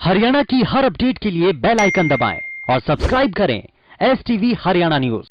हरियाणा की हर अपडेट के लिए बेल आइकन दबाएं और सब्सक्राइब करें STV हरियाणा न्यूज।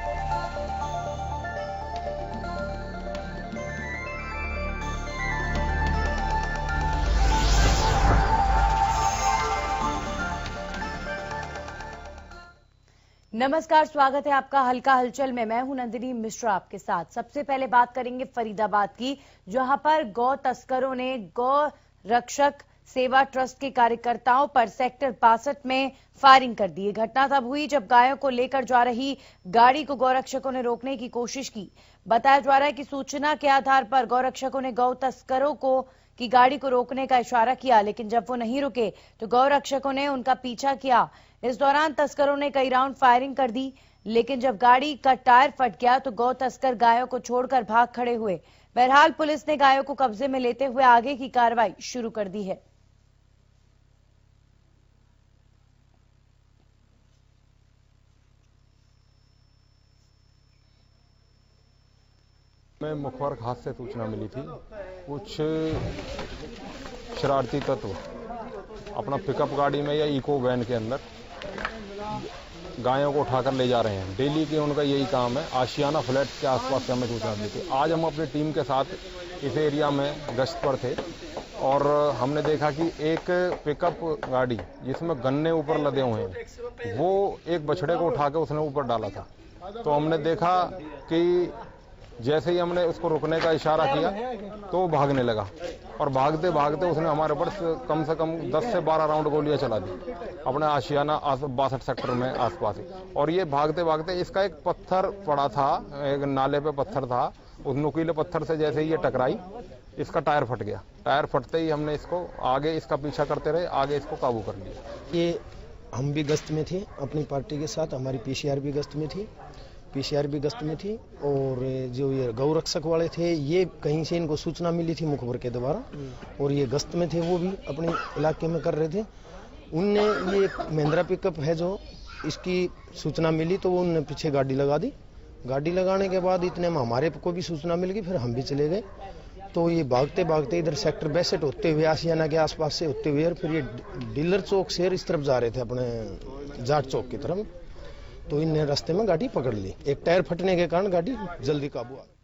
नमस्कार, स्वागत है आपका हल्का हलचल में। मैं हूं नंदिनी मिश्रा आपके साथ। सबसे पहले बात करेंगे फरीदाबाद की, जहां पर गौ तस्करों ने गौ रक्षक सेवा ट्रस्ट के कार्यकर्ताओं पर सेक्टर 62 में फायरिंग कर दी। घटना तब हुई जब गायों को लेकर जा रही गाड़ी को गौरक्षकों ने रोकने की कोशिश की। बताया जा रहा है कि सूचना के आधार पर गौरक्षकों ने गौ तस्करों की गाड़ी को रोकने का इशारा किया, लेकिन जब वो नहीं रुके तो गौरक्षकों ने उनका पीछा किया। इस दौरान तस्करों ने कई राउंड फायरिंग कर दी, लेकिन जब गाड़ी का टायर फट गया तो गौ तस्कर गायों को छोड़कर भाग खड़े हुए। बहरहाल पुलिस ने गायों को कब्जे में लेते हुए आगे की कार्रवाई शुरू कर दी है। में मुखबिर खास से सूचना मिली थी, कुछ शरारती तत्व अपना पिकअप गाड़ी में या इको वैन के अंदर गायों को उठाकर ले जा रहे हैं। डेली के उनका यही काम है। आशियाना फ्लैट्स के आसपास से हमें सूचना मिली थी। आज हम अपनी टीम के साथ इस एरिया में गश्त पर थे और हमने देखा कि एक पिकअप गाड़ी जिसमें गन्ने ऊपर लदे हुए हैं, वो एक बछड़े को उठा के उसने ऊपर डाला था। तो हमने देखा कि जैसे ही हमने उसको रुकने का इशारा किया तो वो भागने लगा और भागते भागते उसने हमारे ऊपर कम से कम 10 से 12 राउंड गोलियां चला दी अपने आशियाना 62 सेक्टर में आसपास। और ये भागते भागते इसका एक पत्थर पड़ा था, एक नाले पे पत्थर था, उस नुकीले पत्थर से जैसे ही ये टकराई, इसका टायर फट गया। टायर फटते ही हमने इसको आगे इसका पीछा करते रहे, आगे इसको काबू कर लिया। ये हम भी गश्त में थे अपनी पार्टी के साथ, हमारी पीसीआर भी गश्त में थी, और जो ये गौ रक्षक वाले थे ये कहीं से इनको सूचना मिली थी मुखबर के द्वारा, और ये गश्त में थे, वो भी अपने इलाके में कर रहे थे। उनने ये महिंद्रा पिकअप है जो, इसकी सूचना मिली तो वो उनने पीछे गाड़ी लगा दी। गाड़ी लगाने के बाद इतने में हमारे को भी सूचना मिल गई, फिर हम भी चले गए। तो ये भागते भागते इधर सेक्टर 62 होते हुए आशियाना के आसपास से होते हुए, और फिर ये डीलर चौक से इस तरफ जा रहे थे अपने जाट चौक की तरफ, तो इनने रास्ते में गाड़ी पकड़ ली। एक टायर फटने के कारण गाड़ी जल्दी काबू आ गई।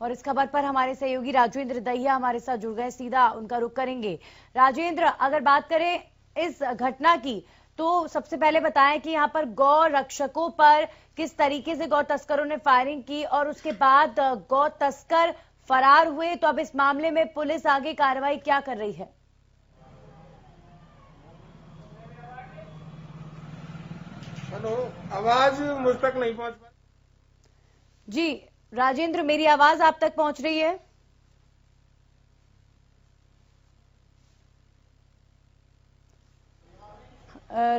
और इस खबर पर हमारे सहयोगी राजेंद्र दहिया हमारे साथ जुड़ गए, सीधा उनका रुख करेंगे। राजेंद्र, अगर बात करें इस घटना की तो सबसे पहले बताएं कि यहाँ पर गौ रक्षकों पर किस तरीके से गौ तस्करों ने फायरिंग की और उसके बाद गौ तस्कर फरार हुए। तो अब इस मामले में पुलिस आगे कार्रवाई क्या कर रही है? हेलो, आवाज मुझ तक नहीं पहुंच पा जी राजेंद्र, मेरी आवाज आप तक पहुंच रही है?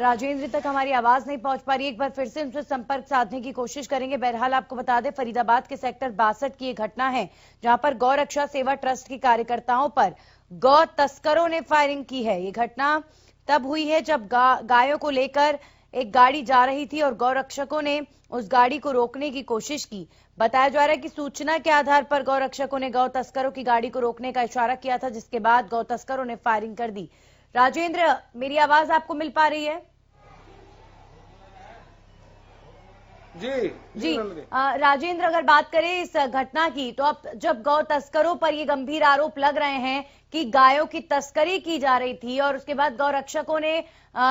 राजेंद्र तक हमारी आवाज नहीं पहुंच पा रही। एक बार फिर से उनसे संपर्क साधने की कोशिश करेंगे। बहरहाल आपको बता दें, फरीदाबाद के सेक्टर 62 की एक घटना है जहां पर गौ रक्षा सेवा ट्रस्ट के कार्यकर्ताओं पर गौ तस्करों ने फायरिंग की है। ये घटना तब हुई है जब गायों को लेकर एक गाड़ी जा रही थी और गौरक्षकों ने उस गाड़ी को रोकने की कोशिश की। बताया जा रहा है कि सूचना के आधार पर गौरक्षकों ने गौ तस्करों की गाड़ी को रोकने का इशारा किया था, जिसके बाद गौ तस्करों ने फायरिंग कर दी। राजेंद्र, मेरी आवाज आपको मिल पा रही है? जी राजेंद्र, अगर बात करें इस घटना की तो अब जब गौ तस्करों पर ये गंभीर आरोप लग रहे हैं कि गायों की तस्करी की जा रही थी और उसके बाद गौ रक्षकों ने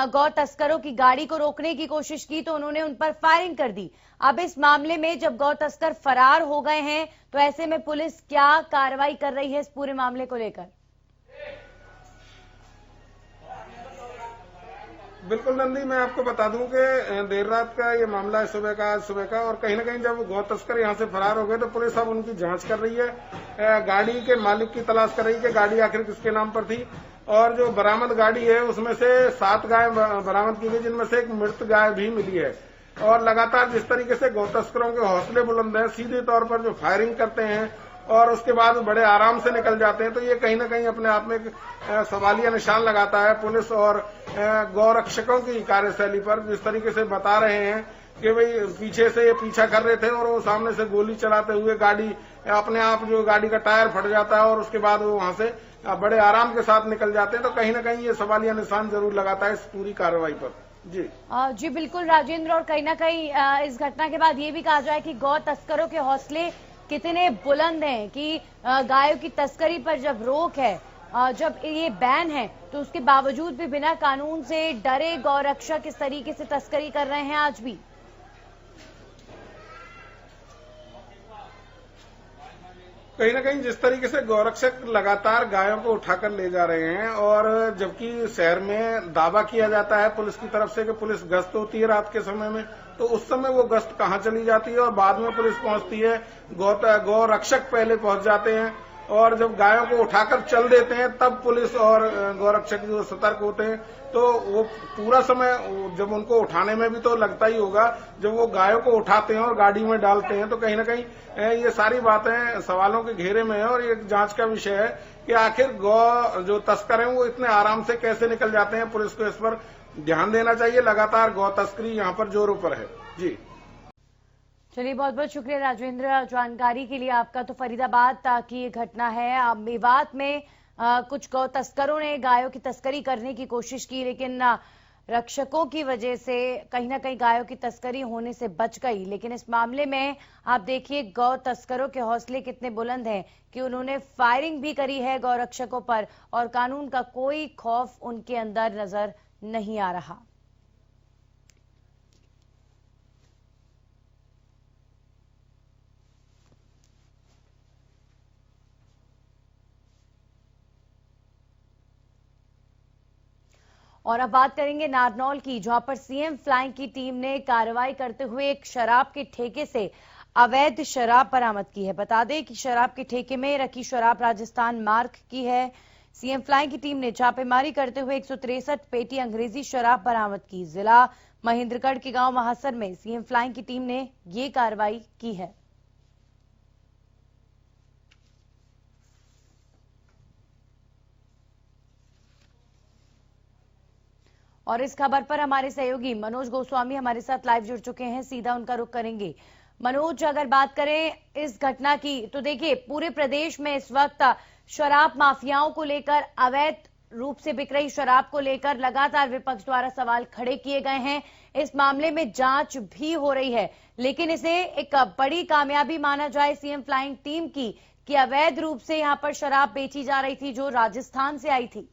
गौ तस्करों की गाड़ी को रोकने की कोशिश की तो उन्होंने उन पर फायरिंग कर दी। अब इस मामले में जब गौ तस्कर फरार हो गए हैं तो ऐसे में पुलिस क्या कार्रवाई कर रही है इस पूरे मामले को लेकर? बिल्कुल नंदी, मैं आपको बता दूं कि देर रात का ये मामला है, आज सुबह का, और कहीं ना कहीं जब गौ तस्कर यहाँ से फरार हो गए तो पुलिस अब उनकी जांच कर रही है। गाड़ी के मालिक की तलाश कर रही है कि गाड़ी आखिर किसके नाम पर थी। और जो बरामद गाड़ी है उसमें से 7 गाय बरामद की गई, जिनमें से एक मृत गाय भी मिली है। और लगातार जिस तरीके से गौ तस्करों के हौसले बुलंद हैं, सीधे तौर पर जो फायरिंग करते हैं और उसके बाद बड़े आराम से निकल जाते हैं, तो ये कहीं ना कहीं अपने आप में एक सवालिया निशान लगाता है पुलिस और गौ रक्षकों की कार्यशैली पर। जिस तरीके से बता रहे हैं कि भाई पीछे से ये पीछा कर रहे थे और वो सामने से गोली चलाते हुए गाड़ी अपने आप जो गाड़ी का टायर फट जाता है और उसके बाद वो वहां से बड़े आराम के साथ निकल जाते हैं। तो कहीं ना कहीं ये सवालिया निशान जरूर लगाता है इस पूरी कार्रवाई पर। जी बिल्कुल राजेंद्र, और कहीं ना कहीं इस घटना के बाद ये भी कहा जाए कि गौ तस्करों के हौसले कितने बुलंद हैं कि गायों की तस्करी पर जब रोक है, जब ये बैन है, तो उसके बावजूद भी बिना कानून से डरे गौरक्षक इस तरीके से तस्करी कर रहे हैं आज भी। कहीं ना कहीं जिस तरीके से गौरक्षक लगातार गायों को उठाकर ले जा रहे हैं, और जबकि शहर में दावा किया जाता है पुलिस की तरफ से कि पुलिस गश्त होती है रात के समय में, तो उस समय वो गश्त कहाँ चली जाती है और बाद में पुलिस पहुंचती है, गौरक्षक पहले पहुंच जाते हैं, और जब गायों को उठाकर चल देते हैं तब पुलिस और गौरक्षक जो सतर्क होते हैं। तो वो पूरा समय जब उनको उठाने में भी तो लगता ही होगा, जब वो गायों को उठाते हैं और गाड़ी में डालते हैं, तो कहीं ना कहीं ये सारी बातें सवालों के घेरे में है और ये जांच का विषय है कि आखिर गौ जो तस्कर हैं वो इतने आराम से कैसे निकल जाते हैं। पुलिस को इस पर ध्यान देना चाहिए। लगातार गौ तस्करी यहाँ पर जोरों पर है। जी चलिए, बहुत बहुत शुक्रिया राजेंद्र जानकारी के लिए आपका। तो फरीदाबाद की ये घटना है। मेवात में कुछ गौ तस्करों ने गायों की तस्करी करने की कोशिश की, लेकिन रक्षकों की वजह से कहीं ना कहीं गायों की तस्करी होने से बच गई। लेकिन इस मामले में आप देखिए गौ तस्करों के हौसले कितने बुलंद हैं कि उन्होंने फायरिंग भी करी है गौ रक्षकों पर, और कानून का कोई खौफ उनके अंदर नजर नहीं आ रहा। और अब बात करेंगे नारनौल की, जहां पर सीएम फ्लाइंग की टीम ने कार्रवाई करते हुए एक शराब के ठेके से अवैध शराब बरामद की है। बता दें कि शराब के ठेके में रखी शराब राजस्थान मार्क की है। सीएम फ्लाइंग की टीम ने छापेमारी करते हुए 163 पेटी अंग्रेजी शराब बरामद की। जिला महेंद्रगढ़ के गांव महासर में सीएम फ्लाइंग की टीम ने ये कार्रवाई की है। और इस खबर पर हमारे सहयोगी मनोज गोस्वामी हमारे साथ लाइव जुड़ चुके हैं, सीधा उनका रुख करेंगे। मनोज, अगर बात करें इस घटना की, तो देखिए पूरे प्रदेश में इस वक्त शराब माफियाओं को लेकर, अवैध रूप से बिक रही शराब को लेकर लगातार विपक्ष द्वारा सवाल खड़े किए गए हैं। इस मामले में जांच भी हो रही है, लेकिन इसे एक बड़ी कामयाबी माना जाए सीएम फ्लाइंग टीम की कि अवैध रूप से यहां पर शराब बेची जा रही थी जो राजस्थान से आई थी।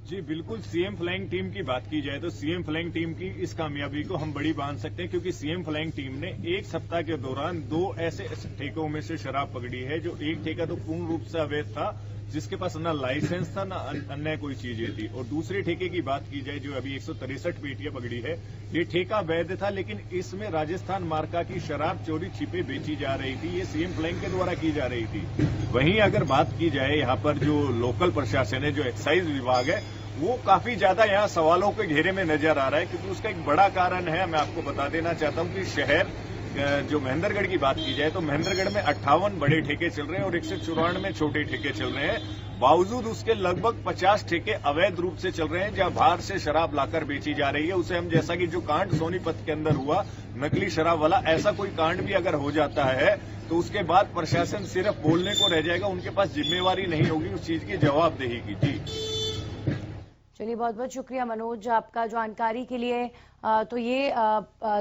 जी बिल्कुल, सीएम फ्लाइंग टीम की बात की जाए तो सीएम फ्लाइंग टीम की इस कामयाबी को हम बड़ी मान सकते हैं, क्योंकि सीएम फ्लाइंग टीम ने एक सप्ताह के दौरान 2 ऐसे ठेकों में से शराब पकड़ी है, जो एक ठेका तो पूर्ण रूप से अवैध था, जिसके पास न लाइसेंस था न अन्य कोई चीजें थी, और दूसरे ठेके की बात की जाए जो अभी 163 पेटियां पकड़ी है, ये ठेका वैध था, लेकिन इसमें राजस्थान मार्का की शराब चोरी छिपे बेची जा रही थी। ये सीएम फ्लाइंग के द्वारा की जा रही थी। वहीं अगर बात की जाए यहाँ पर जो लोकल प्रशासन है, जो एक्साइज विभाग है, वो काफी ज्यादा यहाँ सवालों के घेरे में नजर आ रहा है, क्योंकि उसका एक बड़ा कारण है। मैं आपको बता देना चाहता हूँ कि शहर जो महेंद्रगढ़ की बात की जाए तो महेंद्रगढ़ में 58 बड़े ठेके चल रहे हैं और 194 छोटे ठेके चल रहे हैं। बावजूद उसके लगभग 50 ठेके अवैध रूप से चल रहे हैं, जहां बाहर से शराब लाकर बेची जा रही है। उसे हम, जैसा कि जो कांड सोनीपत के अंदर हुआ नकली शराब वाला, ऐसा कोई कांड भी अगर हो जाता है तो उसके बाद प्रशासन सिर्फ बोलने को रह जाएगा, उनके पास जिम्मेवारी नहीं होगी उस चीज की जवाबदेही की। जी चलिए, बहुत बहुत शुक्रिया मनोज आपका जानकारी के लिए। तो ये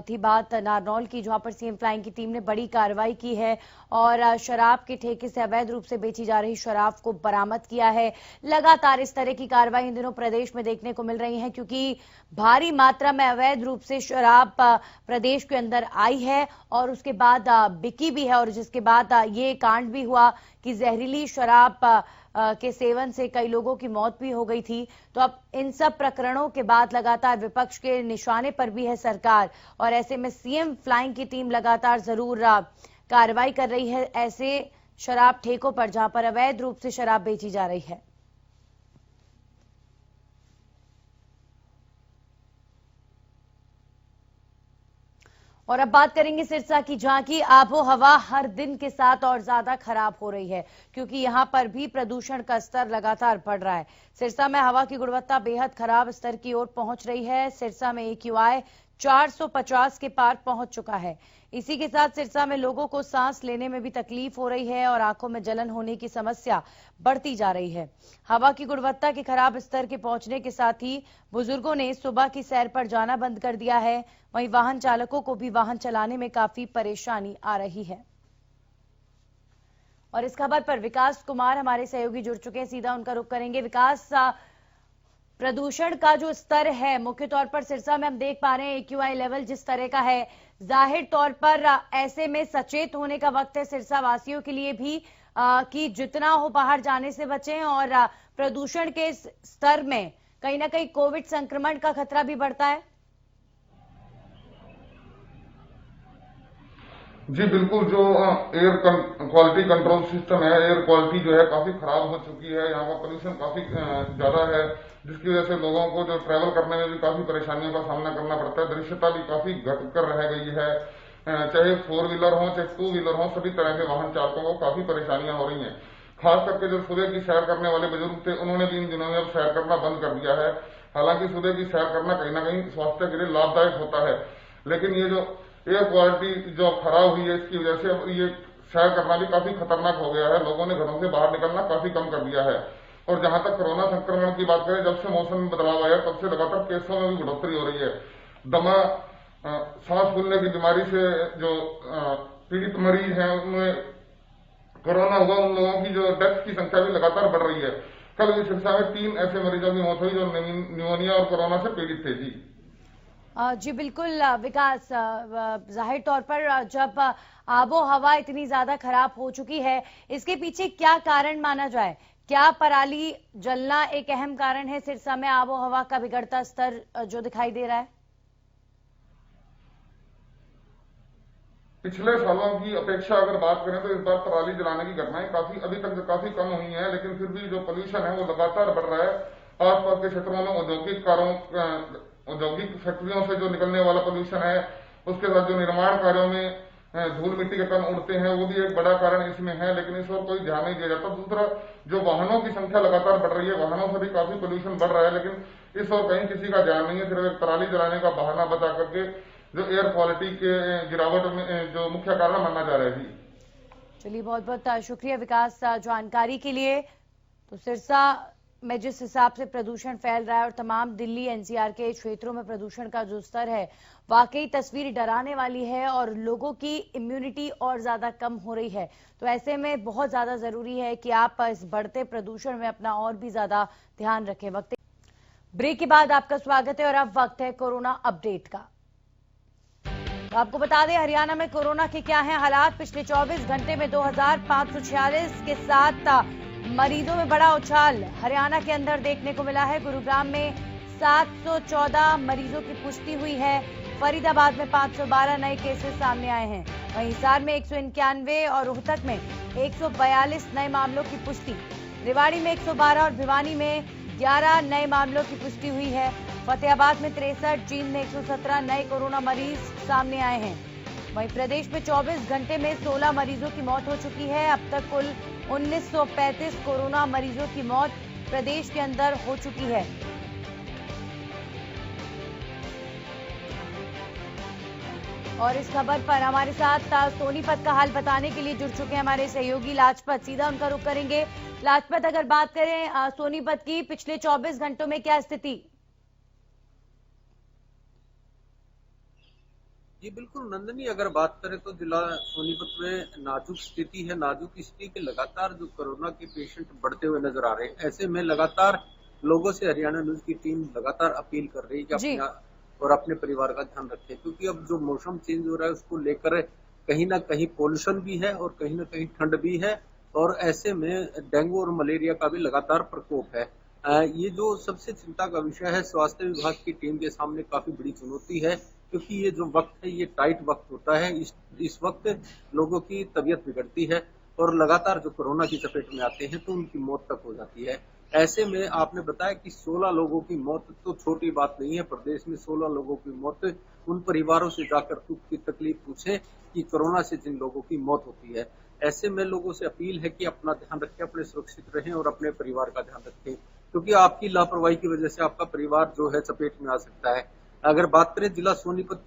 थी बात नारनौल की, जहां पर सीएम फ्लाइंग की टीम ने बड़ी कार्रवाई की है और शराब के ठेके से अवैध रूप से बेची जा रही शराब को बरामद किया है। लगातार इस तरह की कार्रवाई इन दिनों प्रदेश में देखने को मिल रही है, क्योंकि भारी मात्रा में अवैध रूप से शराब प्रदेश के अंदर आई है और उसके बाद बिकी भी है, और जिसके बाद ये कांड भी हुआ कि जहरीली शराब के सेवन से कई लोगों की मौत भी हो गई थी। तो अब इन सब प्रकरणों के बाद लगातार विपक्ष के निशाने पर भी है सरकार, और ऐसे में सीएम फ्लाइंग की टीम लगातार जरूर कार्रवाई कर रही है ऐसे शराब ठेकों पर जहां पर अवैध रूप से शराब बेची जा रही है। और अब बात करेंगे सिरसा की, जहां की आबो हवा हर दिन के साथ और ज्यादा खराब हो रही है, क्योंकि यहां पर भी प्रदूषण का स्तर लगातार बढ़ रहा है। सिरसा में हवा की गुणवत्ता बेहद खराब स्तर की ओर पहुंच रही है। सिरसा में AQI 450 के पार पहुंच चुका है। इसी के साथ सिरसा में लोगों को सांस लेने में भी तकलीफ हो रही है और आंखों में जलन होने की समस्या बढ़ती जा रही है। हवा की गुणवत्ता के खराब स्तर के पहुंचने के साथ ही बुजुर्गों ने सुबह की सैर पर जाना बंद कर दिया है। वहीं वाहन चालकों को भी वाहन चलाने में काफी परेशानी आ रही है। और इस खबर पर विकास कुमार हमारे सहयोगी जुड़ चुके हैं, सीधा उनका रुख करेंगे। विकास, प्रदूषण का जो स्तर है मुख्य तौर पर सिरसा में हम देख पा रहे हैं AQI लेवल जिस तरह का है, जाहिर तौर पर ऐसे में सचेत होने का वक्त है सिरसा वासियों के लिए भी कि जितना हो बाहर जाने से बचें और प्रदूषण के स्तर में कहीं ना कहीं कोविड संक्रमण का खतरा भी बढ़ता है। जी बिल्कुल, जो एयर क्वालिटी कंट्रोल सिस्टम है, एयर क्वालिटी जो है काफी खराब हो चुकी है। यहाँ का पोल्यूशन काफी ज्यादा है, जिसकी वजह से लोगों को जो ट्रैवल करने में भी काफी परेशानियों का सामना करना पड़ता है। दृश्यता भी काफी घट कर रह गई है, चाहे 4 व्हीलर हो चाहे 2 व्हीलर हो, सभी तरह के वाहन चालकों को काफी परेशानियां हो रही हैं। खास करके जो सुबह की सैर करने वाले बुजुर्ग थे, उन्होंने भी इन दिनों में अब सैर करना बंद कर दिया है। हालांकि सुबह की सैर करना कहीं ना कहीं स्वास्थ्य के लिए लाभदायक होता है, लेकिन ये जो एयर क्वालिटी जो खराब हुई है, इसकी वजह से अब ये सैर करना भी काफी खतरनाक हो गया है। लोगों ने घरों से बाहर निकलना काफी कम कर दिया है। और जहां तक कोरोना संक्रमण की बात करें, जब से मौसम में बदलाव आया तब से लगातार केसों में भी बढ़ोतरी हो रही है। दमा, सांस फूलने की बीमारी से जो पीड़ित मरीज हैं उनमें कोरोना हुआ, उन लोगों की जो डेथ की संख्या भी लगातार बढ़ रही है। कल भी सिरसा में 3 ऐसे मरीजों की मौत हुई जो न्यूमोनिया और कोरोना से पीड़ित थे। जी बिल्कुल विकास, जाहिर तौर पर जब आबो हवा इतनी ज्यादा खराब हो चुकी है, इसके पीछे क्या कारण माना जाए? क्या पराली जलना एक अहम कारण है सिरसा में आबो हवा का बिगड़ता स्तर जो दिखाई दे रहा है? पिछले सालों की अपेक्षा अगर बात करें तो इस बार पराली जलाने की घटनाएं अभी तक काफी कम हुई हैं, लेकिन फिर भी जो पोल्यूशन है वो लगातार बढ़ रहा है। आसपास के क्षेत्रों में औद्योगिक फैक्ट्रियों से जो निकलने वाला पोल्यूशन है, उसके साथ जो निर्माण कार्यों में धूल मिट्टी के कण उड़ते हैं, वो भी एक बड़ा कारण इसमें है, लेकिन इस ओर कोई ध्यान नहीं दिया जाता। दूसरा, जो वाहनों की संख्या लगातार बढ़ रही है, वाहनों से भी काफी पोल्यूशन बढ़ रहा है, लेकिन इस ओर कहीं किसी का ध्यान नहीं है। सिर्फ एक पराली जलाने का बहाना बता करके जो एयर क्वालिटी के गिरावट में जो मुख्य कारण माना जा रहा है। चलिए, बहुत बहुत शुक्रिया विकास जानकारी के लिए। तो सिरसा में जिस हिसाब से प्रदूषण फैल रहा है और तमाम दिल्ली NCR के क्षेत्रों में प्रदूषण का जो स्तर है, वाकई तस्वीर डराने वाली है और लोगों की इम्यूनिटी और ज्यादा कम हो रही है। तो ऐसे में बहुत ज्यादा जरूरी है कि आप इस बढ़ते प्रदूषण में अपना और भी ज्यादा ध्यान रखें। वक्त ब्रेक के बाद आपका स्वागत है और अब वक्त है कोरोना अपडेट का। तो आपको बता दें, हरियाणा में कोरोना के क्या हैं हालात। पिछले 24 घंटे में 2546 के साथ मरीजों में बड़ा उछाल हरियाणा के अंदर देखने को मिला है। गुरुग्राम में 714 मरीजों की पुष्टि हुई है। फरीदाबाद में 512 नए केसेस सामने आए हैं। वहीं हिसार में 191 और रोहतक में 142 नए मामलों की पुष्टि। रेवाड़ी में 112 और भिवानी में 11 नए मामलों की पुष्टि हुई है। फतेहाबाद में 63, जींद में 117 नए कोरोना मरीज सामने आए हैं। वहीं प्रदेश में 24 घंटे में 16 मरीजों की मौत हो चुकी है। अब तक कुल 1935 कोरोना मरीजों की मौत प्रदेश के अंदर हो चुकी है। और इस खबर पर हमारे साथ सोनीपत का हाल बताने के लिए जुड़ चुके हैं हमारे सहयोगी लाजपत, सीधा उनका रुख करेंगे। लाजपत, अगर बात करें सोनीपत की, पिछले 24 घंटों में क्या स्थिति? जी बिल्कुल नंदनी, अगर बात करें तो जिला सोनीपत में नाजुक स्थिति है। नाजुक स्थिति के लगातार जो कोरोना के पेशेंट बढ़ते हुए नजर आ रहे हैं, ऐसे में लगातार लोगों से हरियाणा न्यूज की टीम लगातार अपील कर रही है कि अपना और अपने परिवार का ध्यान रखें, क्योंकि अब जो मौसम चेंज हो रहा है उसको लेकर कहीं ना कहीं पोल्यूशन भी है और कहीं ना कहीं ठंड भी है, और ऐसे में डेंगू और मलेरिया का भी लगातार प्रकोप है। ये जो सबसे चिंता का विषय है, स्वास्थ्य विभाग की टीम के सामने काफी बड़ी चुनौती है, क्योंकि ये जो वक्त है ये टाइट वक्त होता है। इस वक्त लोगों की तबीयत बिगड़ती है और लगातार जो कोरोना की चपेट में आते हैं तो उनकी मौत तक हो जाती है। ऐसे में आपने बताया कि 16 लोगों की मौत तो छोटी बात नहीं है। प्रदेश में 16 लोगों की मौत, उन परिवारों से जाकर दुख की तकलीफ पूछें कि कोरोना से जिन लोगों की मौत होती है। ऐसे में लोगों से अपील है कि अपना ध्यान रखें, अपने सुरक्षित रहें और अपने परिवार का ध्यान रखें, क्योंकि आपकी लापरवाही की वजह से आपका परिवार जो है चपेट में आ सकता है। अगर बात करें जिला सोनीपत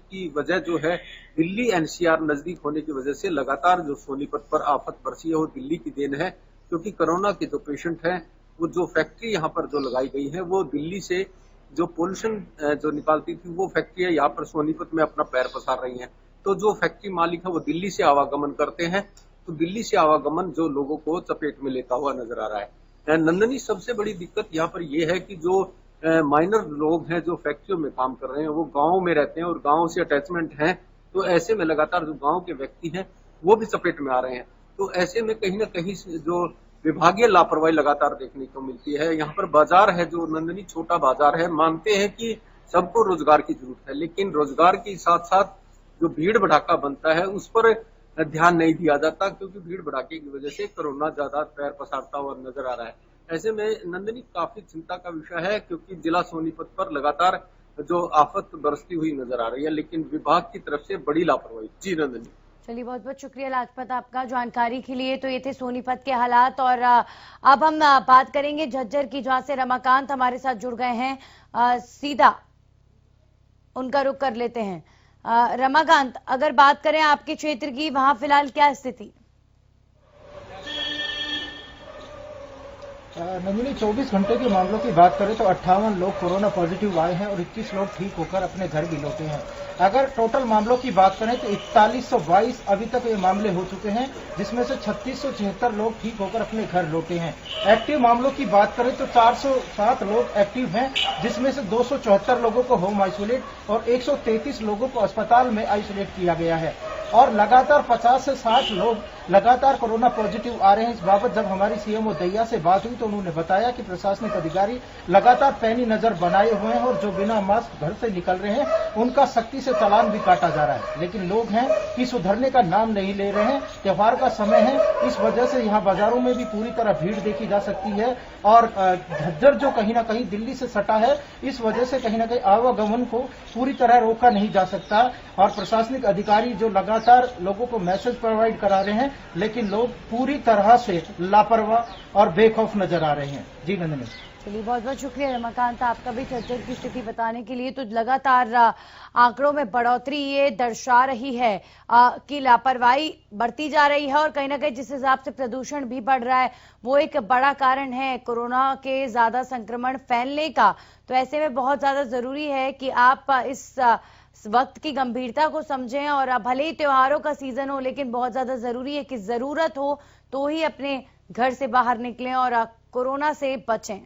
की वजह जो है दिल्ली एनसीआर नजदीक होने की वजह से लगातार जो सोनीपत पर आफत बरसी है वो दिल्ली की देन है, क्योंकि कोरोना के जो पेशेंट हैं वो जो फैक्ट्री यहाँ पर जो लगाई गई है वो दिल्ली से जो पोल्यूशन जो निकालती थी वो फैक्ट्री यहाँ पर सोनीपत में अपना पैर पसार रही है। तो जो फैक्ट्री मालिक है वो दिल्ली से आवागमन करते हैं, तो दिल्ली से आवागमन जो लोगों को चपेट में लेता हुआ नजर आ रहा है। नंदनी, सबसे बड़ी दिक्कत यहाँ पर यह है कि जो माइनर लोग हैं जो फैक्ट्रियों में काम कर रहे हैं वो गाँव में रहते हैं और गाँव से अटैचमेंट है, तो ऐसे में लगातार जो गाँव के व्यक्ति हैं वो भी चपेट में आ रहे हैं। तो ऐसे में कहीं ना कहीं जो विभागीय लापरवाही लगातार देखने को मिलती है। यहाँ पर बाजार है जो नंदनी छोटा बाजार है, मानते हैं कि सबको रोजगार की जरूरत है, लेकिन रोजगार के साथ साथ जो भीड़ भड़ाका बनता है उस पर ध्यान नहीं दिया जाता, क्योंकि भीड़ भड़ाके की वजह से कोरोना ज्यादा पैर पसारता हुआ नजर आ रहा है। ऐसे में नंदनी काफी चिंता का विषय है, क्योंकि जिला सोनीपत पर लगातार जो आफत बरसती हुई नजर आ रही है, लेकिन विभाग की तरफ से बड़ी लापरवाही। जी नंदनी। चलिए, बहुत बहुत शुक्रिया लाजपत आपका जानकारी के लिए। तो ये थे सोनीपत के हालात। और अब हम बात करेंगे झज्जर की, जहां से रमाकांत हमारे साथ जुड़ गए हैं। सीधा उनका रुख कर लेते हैं। रमाकांत, अगर बात करें आपके क्षेत्र की, वहां फिलहाल क्या स्थिति? नंदिनी, 24 घंटे के मामलों की बात करें तो 58 लोग कोरोना पॉजिटिव आए हैं और 21 लोग ठीक होकर अपने घर भी लौटे हैं। अगर टोटल मामलों की बात करें तो 4122 अभी तक ये मामले हो चुके हैं, जिसमें से 3676 लोग ठीक होकर अपने घर लौटे हैं। एक्टिव मामलों की बात करें तो 407 लोग एक्टिव हैं, जिसमें से 274 लोगों को होम आइसोलेट और 133 लोगों को अस्पताल में आइसोलेट किया गया है। और लगातार 50 से 60 लोग लगातार कोरोना पॉजिटिव आ रहे हैं। इस बाबत जब हमारी सीएमओ दैया से बात हुई तो उन्होंने बताया कि प्रशासनिक अधिकारी लगातार पैनी नजर बनाए हुए हैं और जो बिना मास्क घर से निकल रहे हैं उनका सख्ती से चालान भी काटा जा रहा है। लेकिन लोग हैं कि सुधरने का नाम नहीं ले रहे हैं। त्योहार का समय है, इस वजह से यहाँ बाजारों में भी पूरी तरह भीड़ देखी जा सकती है। और झज्जर जो कहीं ना कहीं दिल्ली से सटा है, इस वजह से कहीं ना कहीं आवागमन को पूरी तरह रोका नहीं जा सकता। और प्रशासनिक अधिकारी जो लगातार लोगों को मैसेज प्रोवाइड करा रहे हैं, लेकिन लोग पूरी तरह से लापरवाह और बेखौफ नजर आ रहे हैं। जी नंदिनी। चलिए, बहुत बहुत शुक्रिया रमाकांत आपका भी झज्जर की स्थिति बताने के लिए। तो लगातार आंकड़ों में बढ़ोतरी ये दर्शा रही है कि लापरवाही बढ़ती जा रही है और कहीं ना कहीं जिस हिसाब से प्रदूषण भी बढ़ रहा है वो एक बड़ा कारण है कोरोना के ज्यादा संक्रमण फैलने का। तो ऐसे में बहुत ज्यादा जरूरी है कि आप इस वक्त की गंभीरता को समझें और भले ही त्योहारों का सीजन हो, लेकिन बहुत ज्यादा जरूरी है कि जरूरत हो तो ही अपने घर से बाहर निकलें और कोरोना से बचें।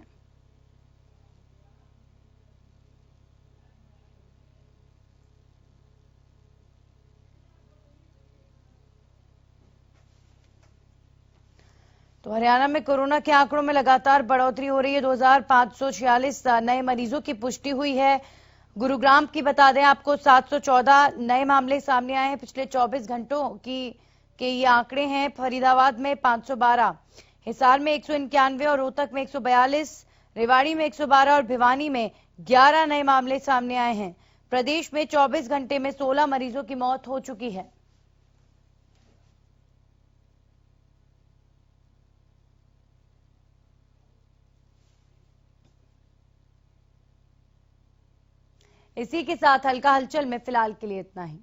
तो हरियाणा में कोरोना के आंकड़ों में लगातार बढ़ोतरी हो रही है। 2546 नए मरीजों की पुष्टि हुई है। गुरुग्राम की बता दें आपको 714 नए मामले सामने आए हैं पिछले 24 घंटों के ये आंकड़े हैं। फरीदाबाद में 512, हिसार में 191 और रोहतक में 142, रेवाड़ी में 112 और भिवानी में 11 नए मामले सामने आए हैं। प्रदेश में 24 घंटे में 16 मरीजों की मौत हो चुकी है। इसी के साथ हल्का हलचल में फिलहाल के लिए इतना ही।